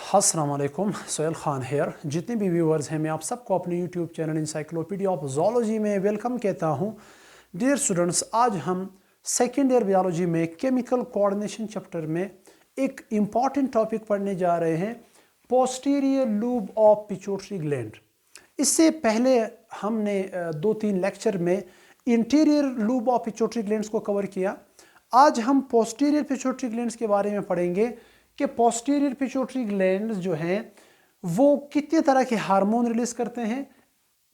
अस्सलाम वालेकुम, सोहेल ख़ान हेयर। जितने भी व्यूअर्स हैं, मैं आप सबको अपने YouTube channel encyclopedia of zoology में वेलकम कहता हूं। डियर स्टूडेंट्स, आज हम सेकेंड ईयर बायोलॉजी में केमिकल कोऑर्डिनेशन चैप्टर में एक इम्पॉर्टेंट टॉपिक पढ़ने जा रहे हैं, posterior lube of pituitary gland. इससे पहले हमने 2-3 लेक्चर में interior lube of pituitary glands को कवर किया। आज हम पोस्टीरियर पिट्यूटरी ग्लैंड्स के बारे में पढ़ेंगे कि पोस्टीरियर पिट्यूटरी ग्लैंड्स जो हैं वो कितने तरह के हार्मोन रिलीज करते हैं,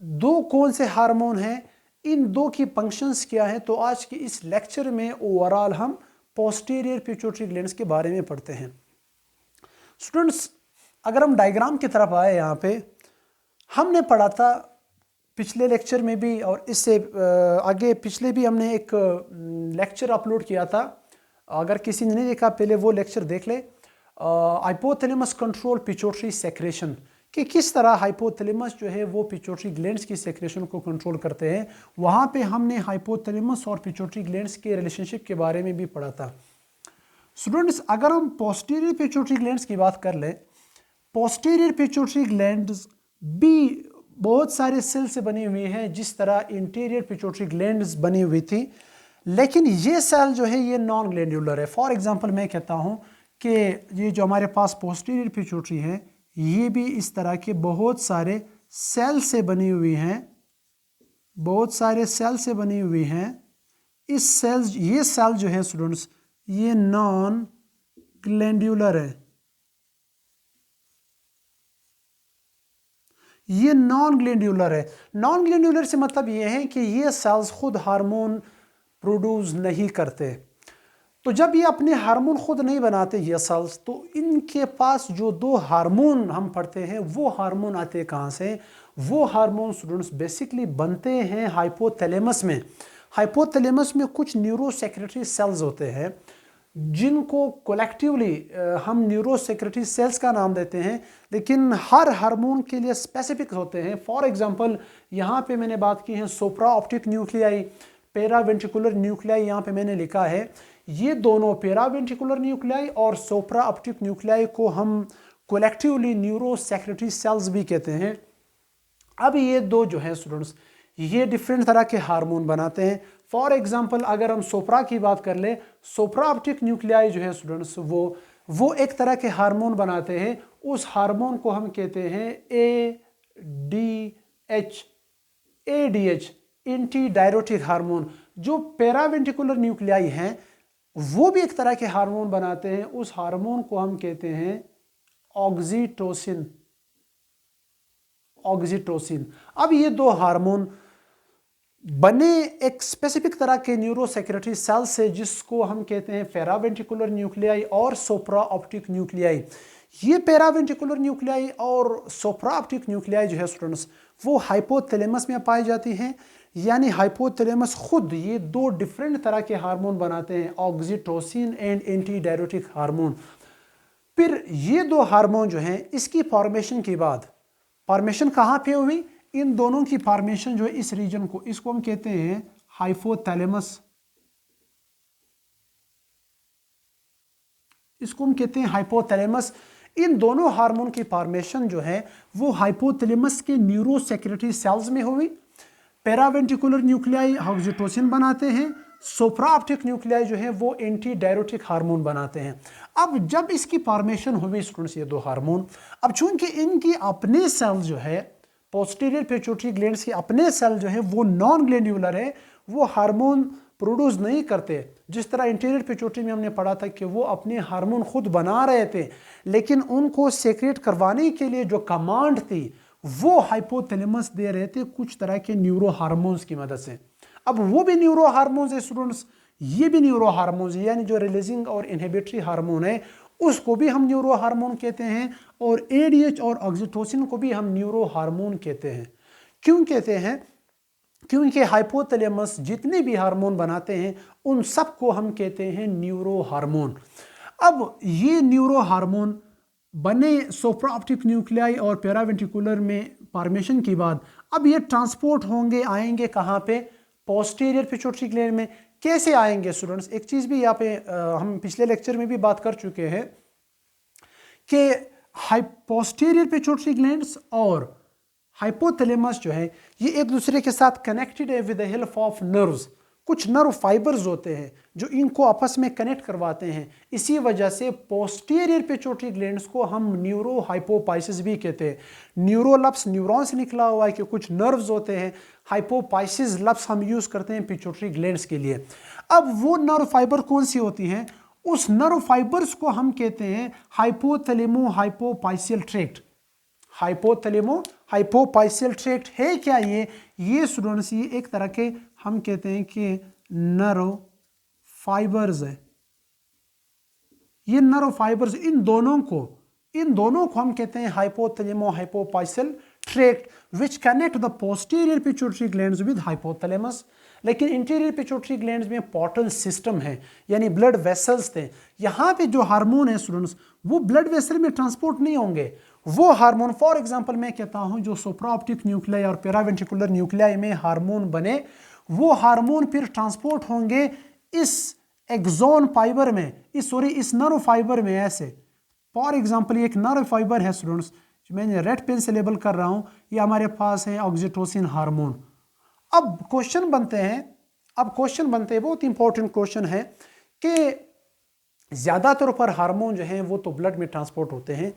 दो कौन से हार्मोन हैं, इन दो की फंक्शंस क्या हैं। तो आज के इस लेक्चर में ओवरऑल हम पोस्टीरियर पिट्यूटरी ग्लैंड्स के बारे में पढ़ते हैं। स्टूडेंट्स, अगर हम डायग्राम की तरफ आए, यहाँ पे हमने पढ़ा था पिछले लेक्चर में भी और इससे आगे पिछले भी हमने एक लेक्चर अपलोड किया था। अगर किसी ने नहीं देखा पहले वो लेक्चर देख ले। हाइपोथैलेमस कंट्रोल पिट्यूटरी सेक्रेशन, कि किस तरह हाइपोथैलेमस जो है वो पिट्यूटरी ग्लैंड्स की सेक्रेशन को कंट्रोल करते हैं। वहाँ पे हमने हाइपोथैलेमस और पिट्यूटरी ग्लैंड्स के रिलेशनशिप के बारे में भी पढ़ा था। स्टूडेंट्स, अगर हम पोस्टीरियर पिट्यूटरी ग्लैंड्स की बात कर लें, पोस्टीरियर पिट्यूटरी ग्लैंड्स भी बहुत सारे सेल से बनी हुई हैं, जिस तरह इंटीरियर पिट्यूटरी ग्लैंड्स बनी हुई थी, लेकिन ये सेल जो है ये नॉन ग्लैंडुलर है। फॉर एग्जांपल मैं कहता हूँ कि ये जो हमारे पास पोस्टीरियर पिट्यूटरी है, ये भी इस तरह के बहुत सारे सेल से बनी हुई हैं, बहुत सारे सेल से बनी हुई हैं। ये सेल जो है स्टूडेंट्स, ये नॉन ग्लैंडुलर है। ये नॉन ग्लैंडुलर है। नॉन ग्लैंडुलर से मतलब ये है कि ये सेल्स खुद हार्मोन प्रोड्यूस नहीं करते। तो जब ये अपने हार्मोन खुद नहीं बनाते ये सेल्स, तो इनके पास जो दो हार्मोन हम पढ़ते हैं वो हार्मोन आते कहाँ से? वो हार्मोन स्टूडेंट्स बेसिकली बनते हैं हाइपोथैलेमस में। हाइपोथैलेमस में कुछ न्यूरो सेक्रेटरी सेल्स होते हैं, जिनको कोलेक्टिवली हम न्यूरो सेक्रेटरी सेल्स का नाम देते हैं, लेकिन हर हार्मोन के लिए स्पेसिफिक होते हैं। फॉर एग्जांपल यहाँ पे मैंने बात की है सुप्रा ऑप्टिक न्यूक्लियाई, पेरावेंट्रिकुलर न्यूक्लियाई, यहाँ पे मैंने लिखा है। ये दोनों पेरावेंट्रिकुलर न्यूक्लियाई और सुप्रा ऑप्टिक न्यूक्लियाई को हम कोलेक्टिवली न्यूरो सेक्रेटरी सेल्स भी कहते हैं। अब ये दो जो है स्टूडेंट्स, ये डिफरेंट तरह के हार्मोन बनाते हैं। फॉर एग्जांपल अगर हम सोप्रा की बात कर ले, सोप्रा ऑप्टिक न्यूक्लियाई जो है स्टूडेंट्स वो एक तरह के हार्मोन बनाते हैं। उस हार्मोन को हम कहते हैं ADH एंटी डायरोटिक हार्मोन। जो पेरावेंट्रिकुलर न्यूक्लियाई हैं वो भी एक तरह के हार्मोन बनाते हैं। उस हार्मोन को हम कहते हैं ऑक्सीटोसिन। अब ये दो हार्मोन बने एक स्पेसिफिक तरह के न्यूरो सेक्रेटरी सेल से, जिसको हम कहते हैं पेरावेंट्रिकुलर न्यूक्लियाई और सुप्रा ऑप्टिक न्यूक्लियाई। ये पेरावेंट्रिकुलर न्यूक्लियाई और सुप्रा ऑप्टिक न्यूक्लियाई जो है स्टूडेंट्स, वो हाइपोथैलेमस में पाई जाती हैं। यानी हाइपोथैलेमस खुद ये दो डिफरेंट तरह के हार्मोन बनाते हैं, oxytocin and anti diuretic hormone. फिर ये दो हार्मोन जो हैं, इसकी फॉर्मेशन के बाद, फॉर्मेशन कहाँ पे हुई? इन दोनों की फॉर्मेशन जो है इस रीजन को, इसको हम कहते हैं हाइपोथैलेमस। इसको हम कहते हैं हाइपोथैलेमस। इन दोनों हार्मोन की फॉर्मेशन जो है वो हाइपोथैलेमस के न्यूरो सेक्रेटरी सेल्स में हुई। पेरावेंट्रिकुलर न्यूक्लियाई ऑक्सीटोसिन बनाते हैं, सुप्रा ऑप्टिक न्यूक्लियाई जो है वो एंटी डायरोटिक हार्मोन बनाते हैं। अब जब इसकी फॉर्मेशन हुई स्टूडेंट्स ये दो हार्मोन, अब चूंकि इनकी अपने सेल जो है पोस्टीरियर पिट्यूटरी ग्लैंड्स के अपने सेल जो है वो नॉन ग्लैंडुलर है, वो हार्मोन प्रोड्यूस नहीं करते। जिस तरह इंटीरियर पिट्यूटरी में हमने पढ़ा था कि वो अपने हार्मोन खुद बना रहे थे, लेकिन उनको सेक्रेट करवाने के लिए जो कमांड थी वो हाइपोथैलेमस दे रहे थे कुछ तरह के न्यूरो हार्मोन्स की मदद से। अब वो भी न्यूरो हार्मोन्स है स्टूडेंट्स, ये भी न्यूरो हार्मोन्स है, यानी जो रिलीजिंग और इनहिबिटरी हार्मोन है उसको भी हम न्यूरो हार्मोन कहते हैं, और ADH और ऑक्सीटोसिन को भी हम न्यूरो हार्मोन कहते हैं। क्यों कहते हैं? क्योंकि हाइपोथैलेमस जितने भी हार्मोन बनाते हैं उन सबको हम कहते हैं न्यूरो हार्मोन। अब ये न्यूरो हार्मोन बने सुप्रा ऑप्टिक न्यूक्लियाई और पेरावेंट्रिकुलर में फॉर्मेशन के बाद, अब ये ट्रांसपोर्ट होंगे, आएंगे कहाँ पे? पोस्टीरियर पिट्यूटरी ग्लैंड में। कैसे आएंगे स्टूडेंट्स? एक चीज़ भी यहाँ पे हम पिछले लेक्चर में भी बात कर चुके हैं कि पोस्टीरियर पिट्यूटरी ग्लैंड्स और हाइपोथैलेमस जो है ये एक दूसरे के साथ कनेक्टेड है with the help of nerves. कुछ नर्व फाइबर्स होते हैं जो इनको आपस में कनेक्ट करवाते हैं। इसी वजह से पोस्टीरियर पिट्यूटरी ग्लैंड्स को हम न्यूरो हाइपोपाइसिस भी कहते हैं। न्यूरो लफ्स न्यूरॉन से निकला हुआ है कि कुछ नर्व्स होते हैं। हाइपोपाइसिस लफ्स हम यूज करते हैं पिट्यूटरी ग्लैंड्स के लिए। अब वो नर्व फाइबर कौन सी होती हैं? उस नर्व फाइबर्स को हम कहते हैं hypothalamo hypophysial tract. हाइपोथैलेमो hypophysial tract है क्या ये स्टूडेंट्स ये एक तरह के हम कहते हैं कि नर्व फाइबर्स है। ये नर्व फाइबर्स इन दोनों को हम कहते हैं hypothalamo hypophysial tract which connect the posterior pituitary glands with hypothalamus. लेकिन इंटीरियर पिट्यूटरी ग्लैंड्स में पोर्टल सिस्टम है, यानी ब्लड वेसल्स थे। यहाँ पे जो हार्मोन है स्टूडेंट्स वो ब्लड वेसल में ट्रांसपोर्ट नहीं होंगे। वो हार्मोन फॉर एग्जांपल मैं कहता हूँ जो सुप्राऑप्टिक न्यूक्लियाई और पेरावेंट्रिकुलर न्यूक्लियाई में हार्मोन बने, वो हार्मोन फिर ट्रांसपोर्ट होंगे इस एक्सोन फाइबर में, इस नर्व फाइबर में। ऐसे फॉर एग्जांपल एक नर्व फाइबर है स्टूडेंट्स, मैंने रेड पेन से लेबल कर रहा हूँ, ये हमारे पास है ऑक्सीटोसिन हार्मोन। अब क्वेश्चन बनते हैं बहुत इंपॉर्टेंट क्वेश्चन है कि ज्यादातर पर हार्मोन जो हैं वो तो ब्लड में ट्रांसपोर्ट होते हैं।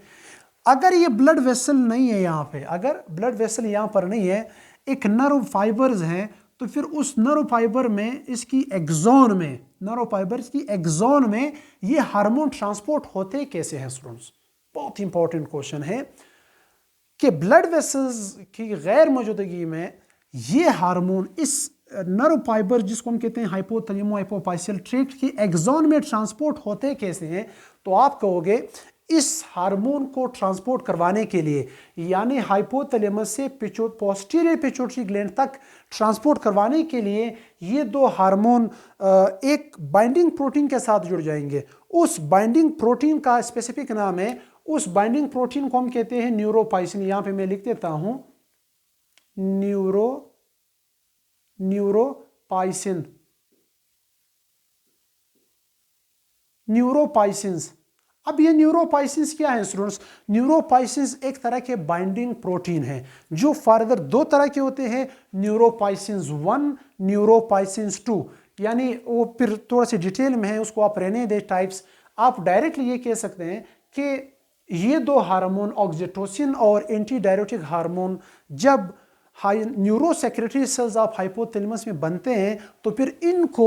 अगर ये ब्लड वेसल नहीं है यहाँ पे, अगर ब्लड वेसल यहाँ पर नहीं है, एक नर्व फाइबर्स है, तो फिर उस नर्व फाइबर में इसकी एक्सोन में, नर्व फाइबर्स की एक्सोन में ये हार्मोन ट्रांसपोर्ट होते कैसे हैं स्टूडेंट्स? बहुत इंपॉर्टेंट क्वेश्चन है कि ब्लड वेसल्स की गैर मौजूदगी में ये हार्मोन इस नर्व फाइबर जिसको हम कहते हैं हाइपोथैलेमो हाइपोपाइसियल ट्रैक्ट की एक्सोन में ट्रांसपोर्ट होते कैसे हैं? तो आप कहोगे इस हार्मोन को ट्रांसपोर्ट करवाने के लिए, यानी हाइपोथैलेमस से पोस्टीरियर पिट्यूटरी ग्लैंड तक ट्रांसपोर्ट करवाने के लिए ये दो हार्मोन एक बाइंडिंग प्रोटीन के साथ जुड़ जाएंगे। उस बाइंडिंग प्रोटीन का स्पेसिफिक नाम है, उस बाइंडिंग प्रोटीन को हम कहते हैं न्यूरोपाइसिन। यहां पे मैं लिख देता हूं न्यूरोपाइसिन्स। अब ये न्यूरोपाइसिन्स क्या है स्टूडेंट्स? न्यूरोपाइसिन्स एक तरह के बाइंडिंग प्रोटीन है जो फर्दर दो तरह के होते हैं, न्यूरोपाइसिन्स 1, न्यूरोपाइसिन्स 2। यानी वो फिर थोड़ा सी डिटेल में है, उसको आप रहने दे टाइप्स। आप डायरेक्टली ये कह सकते हैं कि ये दो हार्मोन ऑक्सीटोसिन और एंटी डायरेटिक हार्मोन जब neuro secretory cells of hypothalamus में बनते हैं तो फिर इनको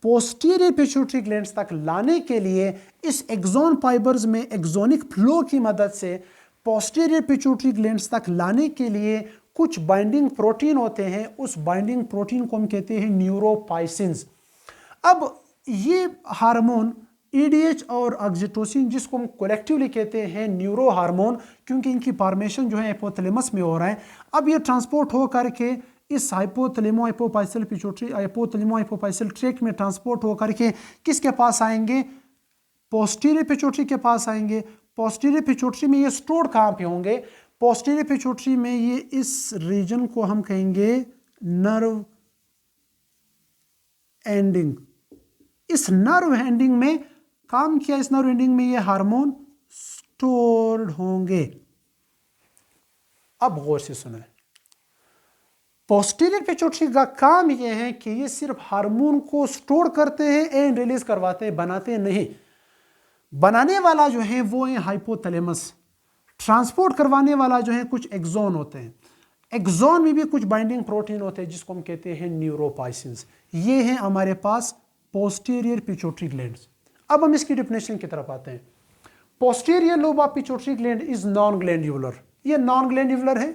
पोस्टीरियर पिट्यूटरी ग्लैंड्स तक लाने के लिए इस एक्सोन फाइबर्स में एक्सोनिक फ्लो की मदद से पोस्टीरियर पिट्यूटरी ग्लैंड्स तक लाने के लिए कुछ बाइंडिंग प्रोटीन होते हैं। उस बाइंडिंग प्रोटीन को हम कहते हैं न्यूरोपाइसिन्स। अब ये हार्मोन ईडीएच और ऑक्सीटोसिन जिसको हम कलेक्टिवली कहते हैं न्यूरो हार्मोन, क्योंकि इनकी फॉर्मेशन जो है हाइपोथैलेमस में हो रहा है। अब ये ट्रांसपोर्ट हो करके इस हाइपोथैलेमो हाइपोपाइसियल पिट्यूटरी हाइपोथैलेमो हाइपोपाइसियल ट्रैक्ट में ट्रांसपोर्ट हो करके किसके पास आएंगे? पोस्टीरियर पिट्यूटरी के पास आएंगे। पोस्टीरियर पिट्यूटरी में ये स्टोर कहाँ पे होंगे? पोस्टीरियर पिट्यूटरी में ये इस रीजन को हम कहेंगे नर्व एंडिंग। इस नर्व एंडिंग में काम किया, इस नर्व एंडिंग में ये हार्मोन स्टोर्ड होंगे। अब गौर से सुने, पोस्टीरियर पिट्यूटरी का काम यह है कि ये सिर्फ हार्मोन को स्टोर करते हैं एंड रिलीज करवाते हैं, बनाते नहीं। बनाने वाला जो है वो है हाइपोथैलेमस, ट्रांसपोर्ट करवाने वाला जो है कुछ एक्सोन होते हैं। एक्सोन में भी कुछ बाइंडिंग प्रोटीन होते हैं जिसको हम कहते हैं न्यूरोपाइसिन्स। ये हैं हमारे पास पोस्टीरियर पिट्यूटरी ग्लैंड्स। अब हम इसकी डेफिनेशन की तरफ आते हैं। Posterior lobe of pituitary gland is non glandular. ये नॉन ग्लैंड्यूलर है।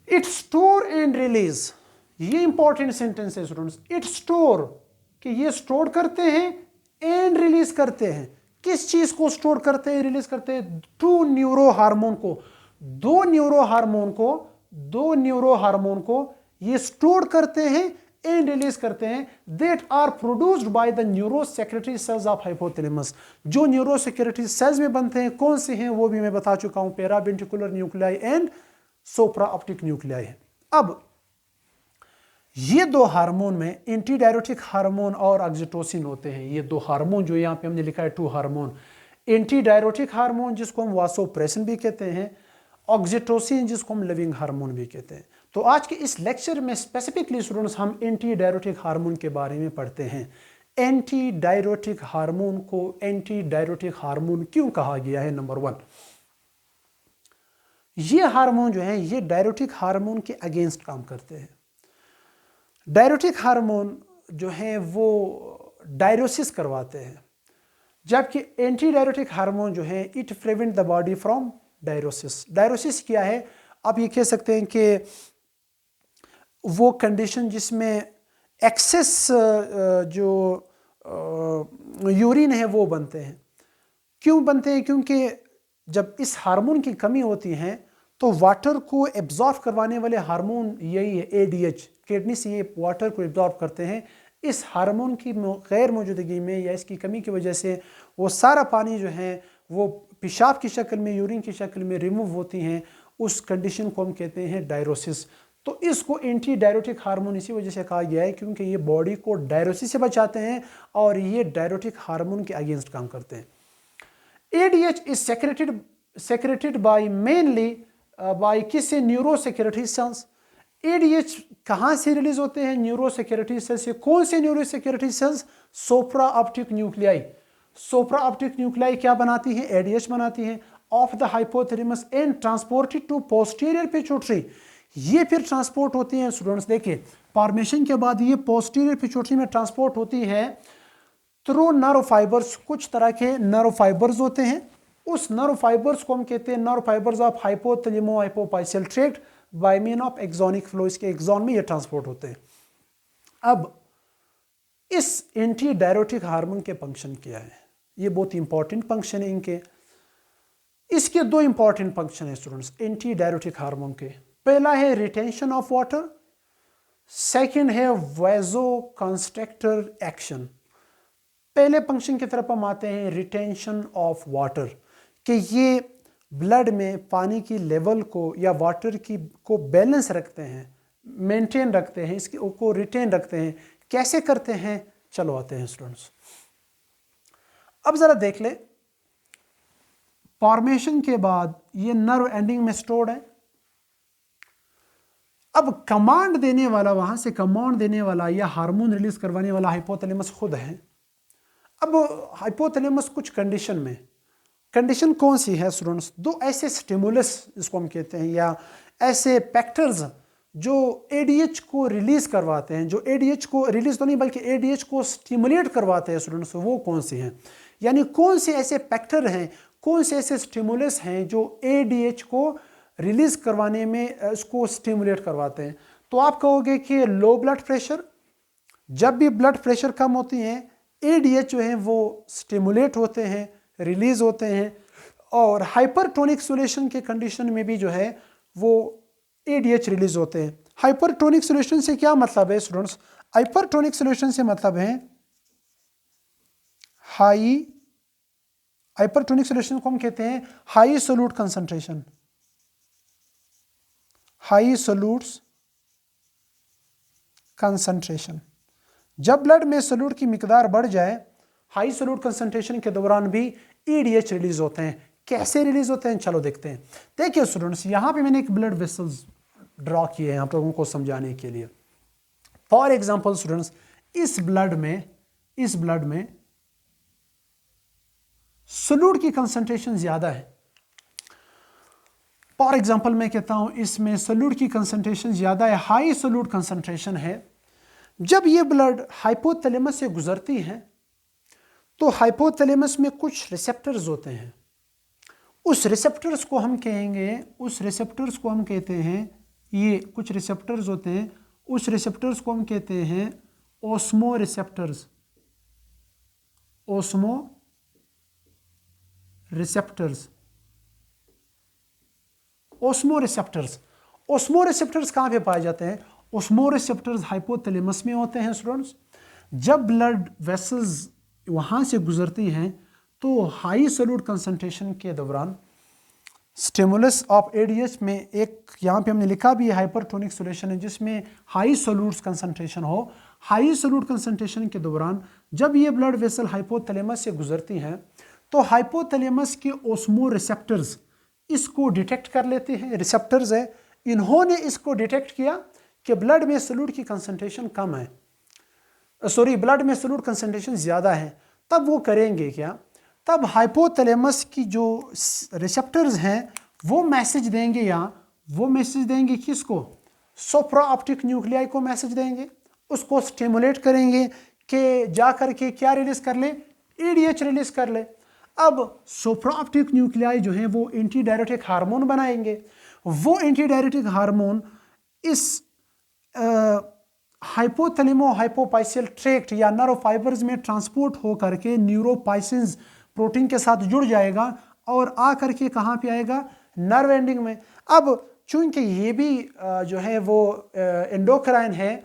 इट स्टोर एंड रिलीज, ये इंपॉर्टेंट सेंटेंस है स्टूडेंट्स। इट स्टोर, कि ये स्टोर करते हैं एंड रिलीज करते हैं। किस चीज को स्टोर करते हैं, रिलीज करते हैं? टू न्यूरो हार्मोन को, दो न्यूरो हार्मोन को ये स्टोर करते हैं एंड रिलीज करते हैं। That are produced by the neuro secretory cells of hypothalamus. जो न्यूरो सेक्रेटरी सेल्स में बनते हैं कौन से हैं वो भी मैं बता चुका हूं, पेरावेंट्रिकुलर न्यूक्लियाई एंड सुप्राऑप्टिक न्यूक्लियाई है। अब ये दो हार्मोन में एंटी डायरेटिक हार्मोन और ऑक्सीटोसिन होते हैं। ये दो हार्मोन जो यहां पे हमने लिखा है two hormone, anti diuretic hormone जिसको हम वासोप्रेसिन भी कहते हैं, ऑक्सीटोसिन जिसको हम लिविंग हार्मोन भी कहते हैं। तो आज के इस लेक्चर में स्पेसिफिकली स्टूडेंट्स हम एंटी डायरोटिक हार्मोन के बारे में पढ़ते हैं। एंटी डायरोटिक हार्मोन को एंटी डायरोटिक हार्मोन क्यों कहा गया है? नंबर 1, ये हार्मोन जो है ये डायरोटिक हार्मोन के अगेंस्ट काम करते हैं। डायरोटिक हार्मोन जो है वो डायरोसिस करवाते हैं, जबकि एंटी डायरोटिक हार्मोन जो है it prevent the body from diuresis. Diuresis क्या है? आप ये कह सकते हैं कि वो कंडीशन जिसमें एक्सेस जो यूरिन है वो बनते हैं। क्यों बनते हैं? क्योंकि जब इस हार्मोन की कमी होती है तो वाटर को एब्जॉर्ब करवाने वाले हार्मोन यही है ADH, किडनी से ये वाटर को एब्जॉर्ब करते हैं। इस हार्मोन की गैर मौजूदगी में या इसकी कमी की वजह से वो सारा पानी जो है वो पेशाब की शक्ल में, यूरिन की शक्ल में रिमूव होती हैं। उस कंडीशन को हम कहते हैं डायरोसिस। तो इसको एंटी डायरोटिक हार्मोन इसी वजह से कहा गया है क्योंकि ये बॉडी को डायरोसिस से बचाते हैं और ये डायरोटिक हार्मोन के अगेंस्ट काम करते हैं। ADH is secreted by mainly by किससे? Neurosecretory cells. ADH कहाँ से रिलीज होते हैं? न्यूरोसेक्रेटरी सेल्स से। कौन से neurosecretory cells? Supra optic nuclei. Supra optic nuclei क्या बनाती है? ADH बनाती है of the hypothalamus and transported to posterior pituitary. ये फिर ट्रांसपोर्ट होती है स्टूडेंट्स, देखिए फॉर्मेशन के बाद ये पोस्टीरियर पिट्यूटरी में ट्रांसपोर्ट होती है थ्रू नर्व फाइबर्स। कुछ तरह के नर्व फाइबर्स होते हैं, उस नर्व फाइबर्स को हम कहते हैं nerve fibres of hypothalamo hypophysial tract by mean of axonic flow. इसके एक्सॉन में ये ट्रांसपोर्ट होते हैं। अब इस एंटी डायरोटिक हार्मोन के फंक्शन क्या है? ये बहुत इंपॉर्टेंट फंक्शन है इनके। इसके 2 इंपॉर्टेंट फंक्शन है स्टूडेंट्स एंटी डायरोटिक हार्मोन के। पहला है रिटेंशन ऑफ वाटर, सेकंड है वैसो कंस्ट्रक्टर एक्शन। पहले फंक्शन की तरफ हम आते हैं, रिटेंशन ऑफ वाटर, कि ये ब्लड में पानी की लेवल को या वाटर की को बैलेंस रखते हैं, मेंटेन रखते हैं, इसकी को रिटेन रखते हैं। कैसे करते हैं? चलो आते हैं स्टूडेंट्स। अब जरा देख ले, फॉर्मेशन के बाद ये नर्व एंडिंग में स्टोर्ड है। अब कमांड देने वाला, वहां से कमांड देने वाला या हार्मोन रिलीज करवाने वाला हाइपोथैलेमस खुद है। अब हाइपोथैलेमस कुछ कंडीशन में, कंडीशन कौन सी है स्टूडेंट्स? 2 ऐसे स्टिमुलस जिसको हम कहते हैं या ऐसे फैक्टर्स जो ADH को रिलीज करवाते हैं, जो ADH को रिलीज तो नहीं बल्कि ADH को स्टिमुलेट करवाते हैं स्टूडेंट्स, वो कौन सी हैं? यानी कौन से ऐसे फैक्टर हैं, कौन से ऐसे स्टिमुलस हैं जो ADH को रिलीज करवाने में इसको स्टिमुलेट करवाते हैं? तो आप कहोगे कि लो ब्लड प्रेशर। जब भी ब्लड प्रेशर कम होती है ADH जो है वो स्टिमुलेट होते हैं, रिलीज होते हैं। और हाइपरटोनिक सॉल्यूशन के कंडीशन में भी जो है वो ADH रिलीज होते हैं। हाइपरटोनिक सॉल्यूशन से क्या मतलब है स्टूडेंट्स? हाइपरटोनिक सॉल्यूशन से मतलब है हाइपरटोनिक सॉल्यूशन को हम कहते हैं high solute concentration. High solutes concentration, जब ब्लड में सोल्यूट की मिकदार बढ़ जाए, हाई सोल्यूट कंसंट्रेशन के दौरान भी ADH रिलीज होते हैं। कैसे रिलीज होते हैं? चलो देखते हैं। देखिए स्टूडेंट्स, यहां पे मैंने एक ब्लड वेसल्स ड्रॉ किए हैं आप लोगों को समझाने के लिए। फॉर एग्जांपल स्टूडेंट्स, इस ब्लड में सोल्यूट की कंसंट्रेशन ज्यादा है। फॉर एग्जांपल मैं कहता हूं इसमें सोल्यूट की कंसंट्रेशन ज्यादा है, हाई सोल्यूट कंसंट्रेशन है। जब ये ब्लड हाइपोथैलेमस से गुजरती है तो हाइपोथैलेमस में कुछ रिसेप्टर्स होते हैं। उस रिसेप्टर्स को हम कहते हैं, ये कुछ रिसेप्टर्स होते हैं, उस रिसेप्टर्स को हम कहते हैं ओस्मो रिसेप्टर्स। ओस्मो रिसेप्टर्स कहाँ पे पाए जाते हैं? ओस्मो रिसेप्टर्स हाइपोथैलेमस में होते हैं स्टूडेंट्स। जब ब्लड वेसल्स वहाँ से गुजरती हैं तो हाई सोल्यूट कंसंट्रेशन के दौरान स्टिमुलस ऑफ ADH में एक यहाँ पे हमने लिखा भी है हाइपरटोनिक सॉल्यूशन है जिसमें हाई सोल्यूट कंसंट्रेशन हो। हाई सोल्यूट कंसंट्रेशन के दौरान जब ये ब्लड वेसल हाइपोथैलेमस से गुजरती हैं तो हाइपोथैलेमस के ओस्मो रिसेप्टर्स इसको डिटेक्ट कर लेते हैं, रिसेप्टर्स है, इन्होंने इसको डिटेक्ट किया कि ब्लड में सोल्यूट की कंसंट्रेशन कम है, सॉरी ब्लड में सोल्यूट कंसंट्रेशन ज़्यादा है। तब वो करेंगे क्या, तब हाइपोथैलेमस की जो रिसेप्टर्स हैं वो मैसेज देंगे, वो मैसेज देंगे किसको, सुप्राऑप्टिक न्यूक्लियाई को मैसेज देंगे, उसको स्टिमुलेट करेंगे कि जा करके क्या रिलीज कर ले, ईडीएच रिलीज कर ले। अब सुप्राऑप्टिक न्यूक्लियाई जो है वो एंटी डायरेटिक हार्मोन बनाएंगे, वो एंटी डायरेटिक हार्मोन इस हाइपोथैलेमो हाइपोपाइसियल ट्रैक्ट या नर्व फाइबर्स में ट्रांसपोर्ट हो करके न्यूरोपाइसिन्स प्रोटीन के साथ जुड़ जाएगा और आ करके कहाँ पे आएगा, नर्व एंडिंग में। अब चूंकि ये भी जो है वो एंडोक्राइन है,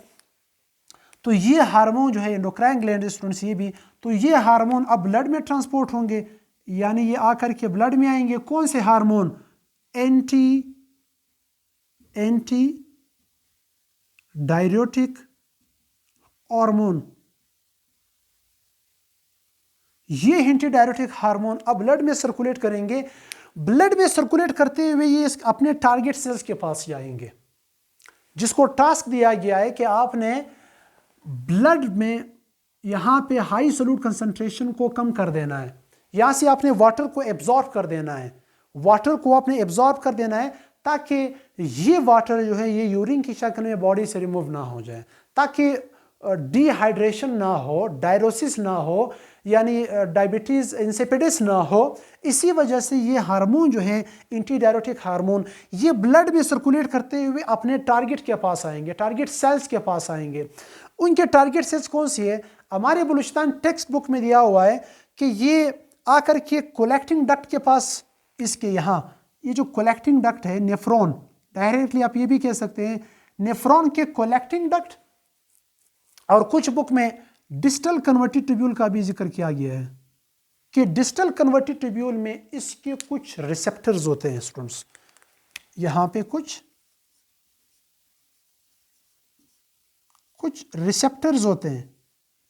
तो ये हार्मोन जो है एंडोक्राइन ग्लैंड स्टूडेंट्स, ये भी, तो ये हार्मोन अब ब्लड में ट्रांसपोर्ट होंगे, यानी ये आकर के ब्लड में आएंगे। कौन से हार्मोन, एंटी डायरेटिक हार्मोन, ये एंटी डायरेटिक हार्मोन अब ब्लड में सर्कुलेट करेंगे। ब्लड में सर्कुलेट करते हुए ये अपने टारगेट सेल्स के पास जाएंगे, जिसको टास्क दिया गया है कि आपने ब्लड में यहाँ पे हाई सोल्यूट कंसंट्रेशन को कम कर देना है, यहाँ से आपने वाटर को एब्जॉर्ब कर देना है, वाटर को आपने एब्जॉर्ब कर देना है ताकि ये वाटर जो है ये यूरिन की शक्ल में बॉडी से रिमूव ना हो जाए, ताकि डिहाइड्रेशन ना हो, डायरोसिस ना हो, यानी डायबिटीज़ इंसिपिडिस ना हो। इसी वजह से ये हार्मोन जो है एंटी डायरेटिक हार्मोन, ये ब्लड में सर्कुलेट करते हुए अपने टारगेट के पास आएंगे, टारगेट सेल्स के पास आएंगे। उनके टारगेट सेल्स कौन सी है, हमारे बलूचिस्तान टेक्स्ट बुक में दिया हुआ है कि ये आकर के कोलेक्टिंग डक्ट के पास, इसके यहाँ ये जो कोलेक्टिंग डक्ट है नेफ्रॉन, डायरेक्टली आप ये भी कह सकते हैं नेफ्रॉन के कोलेक्टिंग डक्ट, और कुछ बुक में डिस्टल कन्वर्टिव ट्यूब्यूल का भी जिक्र किया गया है कि डिस्टल कन्वर्टिव ट्यूब्यूल में इसके कुछ रिसेप्टर्स होते हैं स्टूडेंट्स, यहाँ पे कुछ रिसेप्टर्स होते हैं,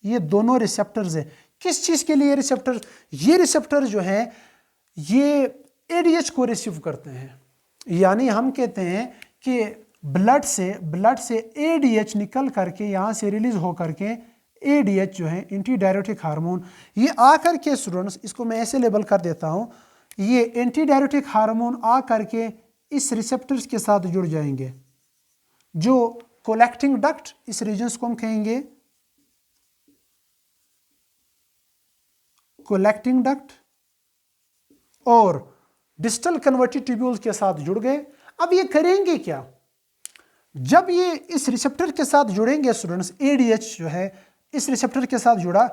ये दोनों रिसेप्टर्स हैं। किस चीज के लिए रिसेप्टर्स, ये रिसेप्टर जो है ये एडीएच को रिसीव करते हैं, यानी हम कहते हैं कि ब्लड से एडीएच निकल करके यहाँ से रिलीज हो करके एडीएच जो है एंटी डायरेटिक हार्मोन, ये आकर के स्टूडेंट्स, इसको मैं ऐसे लेबल कर देता हूँ, ये एंटी डायरेटिक हार्मोन आ करके इस रिसेप्टर्स के साथ जुड़ जाएंगे, जो कोलेक्टिंग डक्ट, इस रीजन को हम कहेंगे कोलेक्टिंग डक्ट, और डिस्टल कन्वर्टिव ट्यूब्यूल्स के साथ जुड़ गए। अब ये करेंगे क्या, जब ये इस रिसेप्टर के साथ जुड़ेंगे स्टूडेंट्स, एडीएच जो है इस रिसेप्टर के साथ जुड़ा,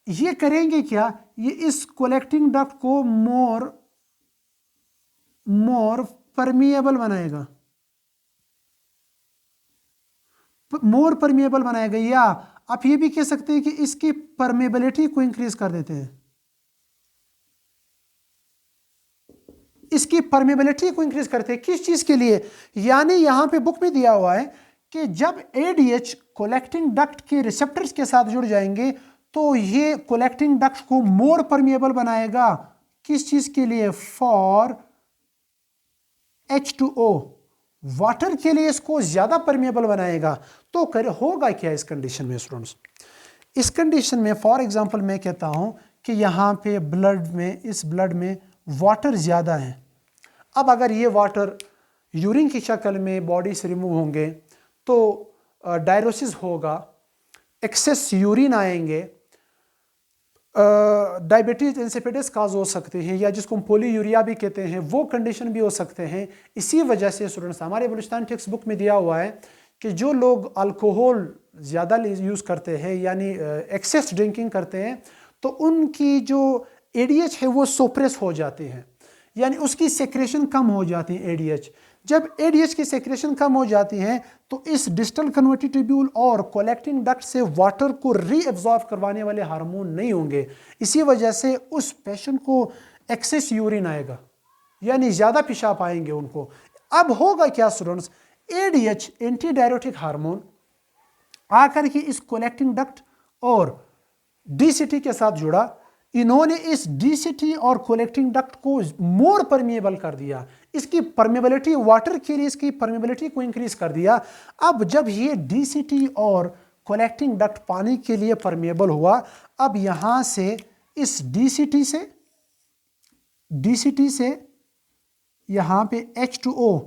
ये करेंगे क्या, ये इस कोलेक्टिंग डक्ट को मोर परमिएबल बनाएगा, मोर परमिएबल बनाएगा, या आप ये भी कह सकते हैं कि इसकी परमेबिलिटी को इंक्रीज कर देते हैं, इसकी परमेबिलिटी को इंक्रीज करते हैं। किस चीज के लिए, यानी यहां पे बुक में दिया हुआ है कि जब एडीएच कोलेक्टिंग डक्ट के रिसेप्टर्स के साथ जुड़ जाएंगे तो ये कोलेक्टिंग डक्ट को मोर परमिएबल बनाएगा। किस चीज के लिए, फॉर H2O, वाटर के लिए इसको ज्यादा परमिएबल बनाएगा। तो होगा क्या इस कंडीशन में स्टूडेंट्स, इस कंडीशन में फॉर एग्जांपल मैं कहता हूं कि यहाँ पे ब्लड में, इस ब्लड में वाटर ज़्यादा है। अब अगर ये वाटर यूरिन की शक्ल में बॉडी से रिमूव होंगे तो डायरोसिस होगा, एक्सेस यूरिन आएंगे, डायबिटीज इंसिपिडिस काज हो सकते हैं, या जिसको हम पोलीयूरिया भी कहते हैं, वो कंडीशन भी हो सकते हैं। इसी वजह से स्टूडेंट्स, हमारे बलूचिस्तान टेक्स्ट बुक में दिया हुआ है कि जो लोग अल्कोहल ज़्यादा यूज़ करते हैं, यानी एक्सेस ड्रिंकिंग करते हैं, तो उनकी जो एडीएच है वो सोप्रेस हो जाती है, यानी उसकी सेक्रेशन कम हो जाती है एडीएच। जब एडीएच की सेक्रेशन कम हो जाती है तो इस डिस्टल कन्वर्टिव ट्यूब्यूल और कोलेक्टिंग डक्ट से वाटर को रीएब्जॉर्ब करवाने वाले हार्मोन नहीं होंगे। इसी वजह से उस पेशेंट को एक्सेस यूरिन आएगा, यानी ज़्यादा पेशाब आएंगे उनको। अब होगा क्या students, ADH anti diuretic hormone आकर के इस कोलेक्टिंग डक्ट और डीसीटी के साथ जुड़ा, इन्होंने इस डीसीटी और कलेक्टिंग डक्ट को मोर परमिएबल कर दिया, इसकी परमिएबिलिटी वाटर के लिए इसकी परमिएबिलिटी को इंक्रीज कर दिया। अब जब ये डीसीटी और कलेक्टिंग डक्ट पानी के लिए परमिएबल हुआ, अब यहां से इस डीसीटी से यहां पे H2O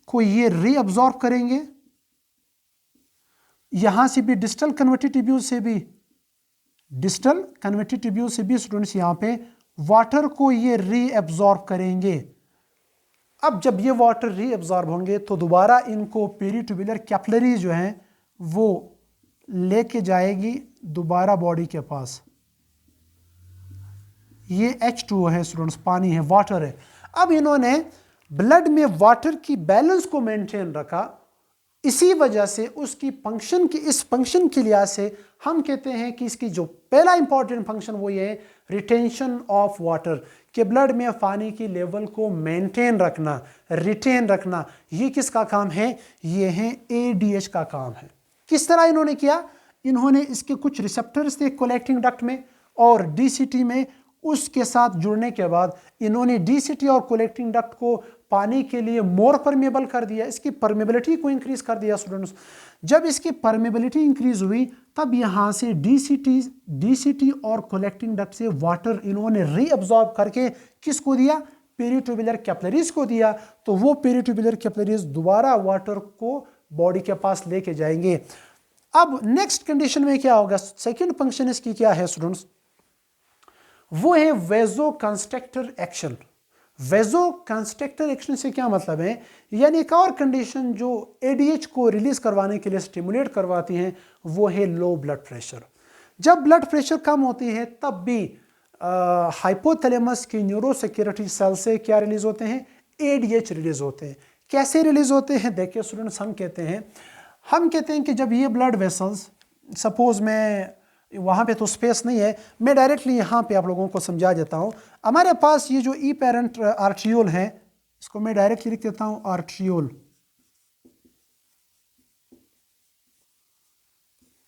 को ये रीअब्सॉर्ब करेंगे, यहां से भी डिस्टल कन्वर्टिव ट्यूब्यूल से भी स्टूडेंट्स यहां पे वाटर को ये रीअब्सॉर्ब करेंगे। अब जब ये वाटर रीअब्सॉर्ब होंगे तो दोबारा इनको पेरिट्यूबुलर कैपिलरीज जो हैं वो लेके जाएगी दोबारा बॉडी के पास। ये H2O है स्टूडेंट्स, पानी है, वाटर है। अब इन्होंने ब्लड में वाटर की बैलेंस को मेंटेन रखा, इसी वजह से उसकी फंक्शन की इस फंक्शन के लिहाज से हम कहते हैं कि इसकी जो पहला इंपॉर्टेंट फंक्शन वो ये है रिटेंशन ऑफ वाटर, कि ब्लड में पानी की लेवल को मेंटेन रखना, रिटेन रखना। ये किसका काम है? ये है ADH का काम है। किस तरह इन्होंने किया? इन्होंने इसके कुछ रिसेप्टर्स थे कलेक्टिंग डक्ट में और DCT में, उसके साथ जुड़ने के बाद इन्होंने DCT और कलेक्टिंग डक्ट को पानी के लिए मोर परमेबल कर दिया, इसकी परमेबिलिटी को इंक्रीज कर दिया स्टूडेंट्स। जब इसकी परमेबिलिटी इंक्रीज हुई तब यहां से DCT और कलेक्टिंग डक्ट से वाटर इन्होंने रीअब्सॉर्ब करके किसको दिया? पेरिट्यूबुलर कैपिलरीज को दिया। तो वो पेरिट्यूबुलर कैपिलरीज दोबारा वाटर को बॉडी के पास लेके जाएंगे। अब नेक्स्ट कंडीशन में क्या होगा? सेकेंड फंक्शन इसकी क्या है स्टूडेंट्स? वो है वेजो कंस्ट्रक्टर एक्शन। वेजो कंस्ट्रक्टर एक्शन से क्या मतलब है? यानी एक और कंडीशन जो ADH को रिलीज करवाने के लिए स्टिमुलेट करवाती है वो है लो ब्लड प्रेशर। जब ब्लड प्रेशर कम होती है तब भी हाइपोथैलेमस की न्यूरोसेक्रेटरी सेल से क्या रिलीज होते हैं? ADH रिलीज होते हैं। कैसे रिलीज होते हैं? देखिए स्टूडेंट्स, हम कहते हैं कि जब ये ब्लड वेसल्स, सपोज मैं वहाँ पे तो स्पेस नहीं है, मैं डायरेक्टली यहाँ पे आप लोगों को समझा देता हूँ। हमारे पास ये जो ई पेरेंट आर्ट्रियोल है, इसको मैं डायरेक्टली लिख देता हूँ आर्ट्रियोल।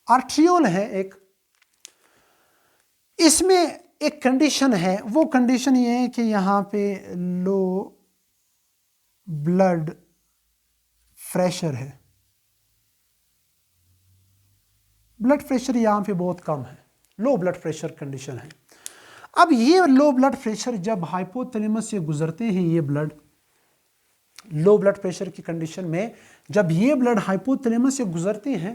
आर्ट्रियोल है एक, इसमें एक कंडीशन है, वो कंडीशन ये है कि यहाँ पे लो ब्लड प्रेशर है, ब्लड प्रेशर यहाँ पे बहुत कम है, लो ब्लड प्रेशर कंडीशन है। अब ये लो ब्लड प्रेशर जब हाइपोथैलेमस से गुजरते हैं, ये ब्लड लो ब्लड प्रेशर की कंडीशन में जब ये ब्लड हाइपोथैलेमस से गुजरते हैं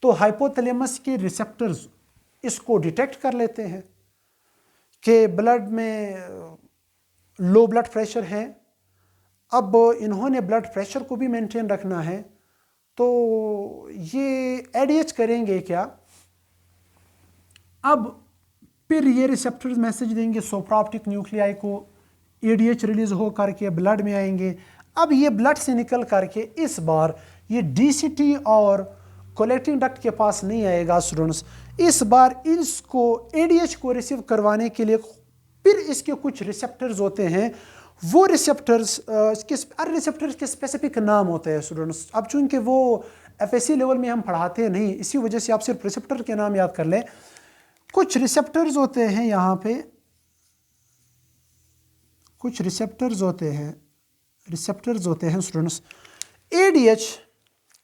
तो हाइपोथैलेमस के रिसेप्टर्स इसको डिटेक्ट कर लेते हैं कि ब्लड में लो ब्लड प्रेशर है। अब इन्होंने ब्लड प्रेशर को भी मेंटेन रखना है, तो ये ADH करेंगे क्या? अब फिर ये रिसेप्टर्स मैसेज देंगे सुप्राऑप्टिक न्यूक्लियाई को, ADH रिलीज हो करके ब्लड में आएंगे। अब ये ब्लड से निकल करके इस बार ये DCT और कलेक्टिंग डक्ट के पास नहीं आएगा स्टूडेंट्स, इस बार इसको ADH को रिसीव करवाने के लिए फिर इसके कुछ रिसेप्टर्स होते हैं। वो रिसेप्टर्स के स्पेसिफिक नाम होते हैं स्टूडेंट्स। अब चूंकि वो FSC लेवल में हम पढ़ाते नहीं, इसी वजह से आप सिर्फ रिसेप्टर के नाम याद कर लें। कुछ रिसेप्टर्स होते हैं यहाँ पे, कुछ रिसेप्टर्स होते हैं स्टूडेंट्स।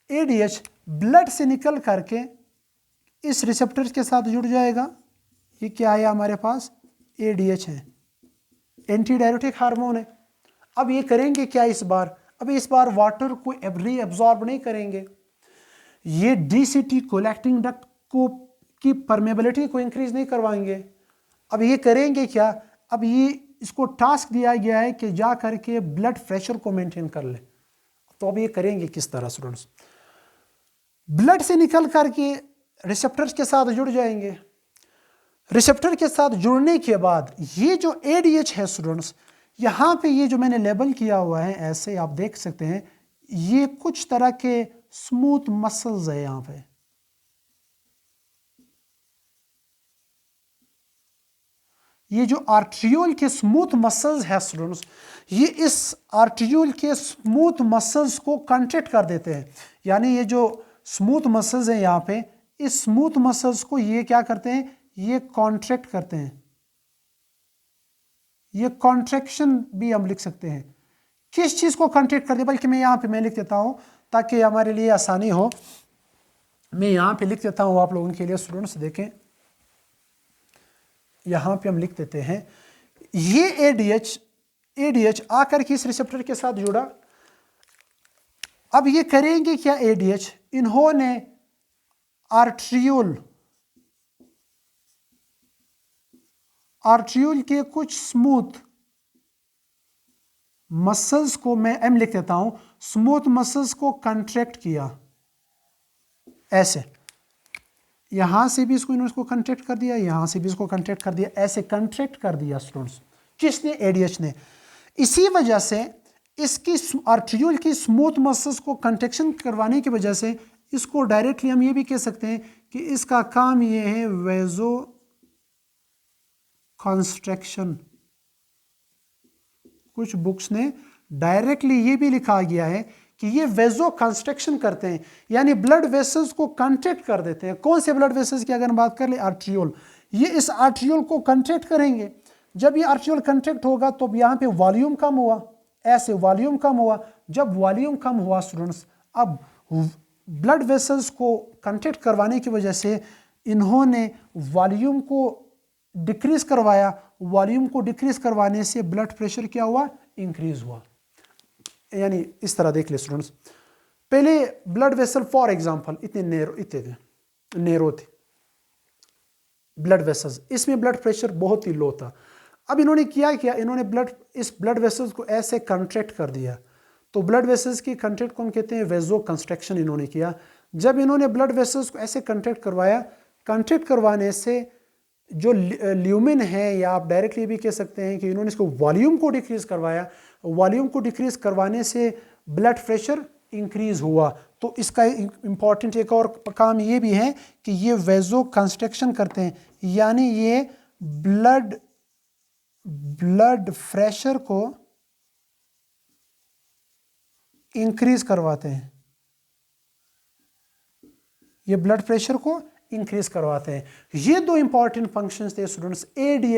ADH ब्लड से निकल करके इस रिसेप्टर्स के साथ जुड़ जाएगा। ये क्या है हमारे पास? ADH है, एंटी डायरेटिक हार्मोन है। अब ये करेंगे क्या इस बार? अब इस बार वाटर को रीअब्सॉर्ब नहीं करेंगे, ये DCT कलेक्टिंग डक्ट को की परमेबिलिटी को इंक्रीज नहीं करवाएंगे। अब ये करेंगे क्या? अब ये इसको टास्क दिया गया है कि जा करके ब्लड प्रेशर को मेंटेन कर ले। तो अब ये करेंगे किस तरह स्टूडेंट्स? ब्लड से निकल करके रिसेप्टर्स के साथ जुड़ जाएंगे। रिसेप्टर के साथ जुड़ने के बाद ये जो ADH है स्टूडेंट्स, यहाँ पे ये जो मैंने लेबल किया हुआ है ऐसे आप देख सकते हैं, ये कुछ तरह के स्मूथ मसल्स है यहाँ पे। ये जो आर्ट्रियोल के स्मूथ मसल्स है स्टूडेंट्स, ये इस आर्ट्रियोल के स्मूथ मसल्स को कंट्रैक्ट कर देते हैं। यानी ये जो स्मूथ मसल्स है यहाँ पे, इस स्मूथ मसल्स को ये क्या करते हैं? ये कॉन्ट्रैक्ट करते हैं, ये कॉन्ट्रैक्शन भी हम लिख सकते हैं। किस चीज को कॉन्ट्रैक्ट करते हैं, बल्कि मैं यहाँ पे मैं लिख देता हूं ताकि हमारे लिए आसानी हो। मैं यहाँ पे लिख देता हूं आप लोगों के लिए, स्टूडेंट्स देखें, यहाँ पे हम लिख देते हैं ये एडीएच आकर के इस रिसेप्टर के साथ जुड़ा। अब ये करेंगे क्या एडीएच, इन्होंने आर्ट्रियोल के कुछ स्मूथ मसल्स को, मैं एम लिख देता हूं, स्मूथ मसल्स को कंट्रैक्ट किया, ऐसे यहां से भी इसको कंट्रैक्ट कर दिया, यहां से भी इसको कंट्रैक्ट कर दिया, ऐसे कंट्रैक्ट कर दिया स्टूडेंट्स। किसने, एडीएच ने। इसी वजह से इसकी आर्ट्रियोल की स्मूथ मसल्स को कंट्रैक्शन करवाने की वजह से इसको डायरेक्टली हम ये भी कह सकते हैं कि इसका काम ये है वेजो कंस्ट्रक्शन। कुछ बुक्स ने डायरेक्टली ये भी लिखा गया है कि ये वेजो कंस्ट्रक्शन करते हैं, यानी ब्लड वेसल्स को कंट्रैक्ट कर देते हैं। कौन से ब्लड वेसल्स की अगर बात कर ले, आर्ट्रियोल, ये इस आर्ट्रियोल को कंट्रैक्ट करेंगे। जब ये आर्ट्रियोल कंट्रैक्ट होगा तो यहाँ पे वॉल्यूम कम हुआ, ऐसे वॉल्यूम कम हुआ। जब वॉल्यूम कम हुआ स्टूडेंट्स, अब ब्लड वेसल्स को कंट्रैक्ट करवाने की वजह से इन्होंने वॉल्यूम को डिक्रीज करवाया। वॉल्यूम को डिक्रीज करवाने से ब्लड प्रेशर क्या हुआ, इंक्रीज हुआ। यानी इस तरह देख ले स्टूडेंट्स, पहले ब्लड वेसल फॉर एग्जांपल इतने नेरो थे ब्लड वेसल्स, इसमें ब्लड प्रेशर बहुत ही लो था। अब इन्होंने किया, इन्होंने इस ब्लड वेसल्स को ऐसे कंट्रैक्ट कर दिया। तो ब्लड वेसल्स की कंट्रैक्ट कौन कहते हैं, वेजो कंस्ट्रक्शन इन्होंने किया। जब इन्होंने ब्लड वेसल्स को ऐसे कंट्रैक्ट करवाया, कंट्रैक्ट करवाने से जो ल्यूमिन है, या आप डायरेक्टली भी कह सकते हैं कि इन्होंने इसको वॉल्यूम को डिक्रीज करवाया। वॉल्यूम को डिक्रीज करवाने से ब्लड प्रेशर इंक्रीज हुआ। तो इसका इंपॉर्टेंट एक और काम ये भी है कि ये वेजो कंस्ट्रक्शन करते हैं, यानी ये ब्लड प्रेशर को इंक्रीज करवाते हैं। ये ब्लड प्रेशर को इंक्रीज करवाते हैं। ये दो इंपॉर्टेंट फंक्शंस थे स्टूडेंट्स, एडीएच